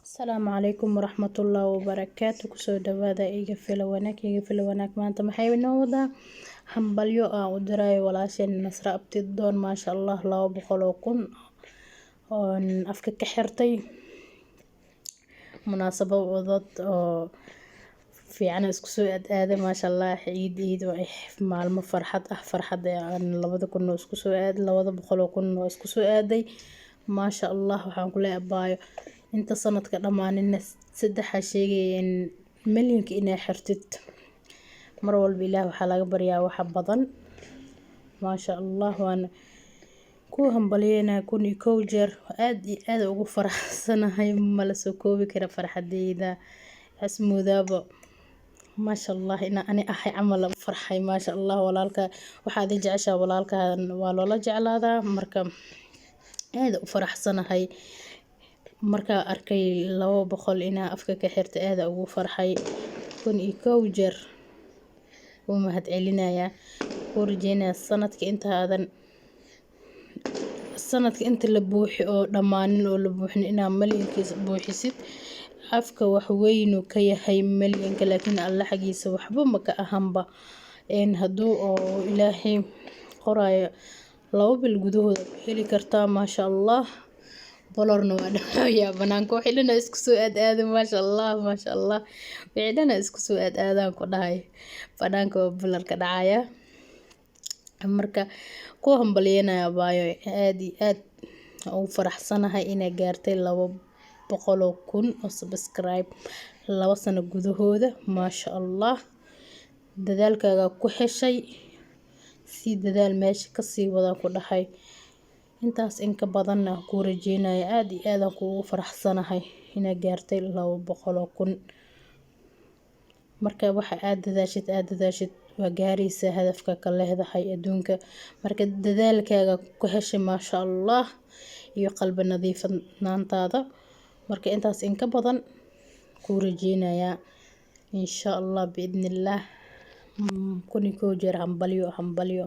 Asalaamu calaykum waraxmatullaahi wabarakaatu. Kusoo dhawaada iga fila wanaag maanta maxay inoo wadaa hambalyo aan u dirayo walaasheen Nasra Abtidoon maasha Allah 200 oo kun oo afka ka xirtay munaasabad oo fiican isku soo aaday maasha Allah ciid maalmo farxad aan 2 kun oo isku soo aaday 200 oo kun oo isku soo aaday maasha Allah waxaan ku leeyahay inta sanadka dhamaanina saddex sheegayeen milyanka inay xirtid mar walba Ilaahay waxa laga baryaa wax badan maasha Allah waan ku hambalyeena kun iyo kow jeer aad ugu faraxsanahay ma la soo koobi kara farxadeyda asmuudaba maasha Allah ina ani ahay amal farxay maasha Allah walaalka waxaad jeceshaa walaalka waa loola jeclaadaa marka aad u faraxsanahay marka arkay 200 ina afka ka xirtay aad ugu farxay kun iyo kow jeer oo mahad celinaya warjeena sanadka inta la buuxi oo dhamaanin oo la buuxin ina milyankiisa buuxisid afka wax weyn uu ka yahay milyanka laakiin Allah xagiisa waxba ma ka ahanba haduu oo Ilaahay qoraayo 2 bil gudahooda heli kartaa maasha Allah bolorna waa ya banaanka xilina isku soo aad maasha Allah wixina isku soo aadaan ku dhahay banaanka bolarka dhacaya marka ku hambalyeena baayo aad ugu faraxsanahay inay gaartay 200 oo kun oo subscribe 2 sano gudahooda maasha Allah dadaalkaaga ku heshay si dadaal meesha ka sii wada ku dhahay intaas in ka badanna ku rajeenaya aad ku faraxsanahay inay gaartay 200 oo kun marka waxa aad dadaashid waa gaaraysa hadafka ka leedahay adduunka marka dadaalkaaga ku heshay maasha Allah iyo qalbi nadiifnaantaada marka intaas in ka badan ku rajeenaya insha Allah biidnillah kun iyo kow jeer hambalyo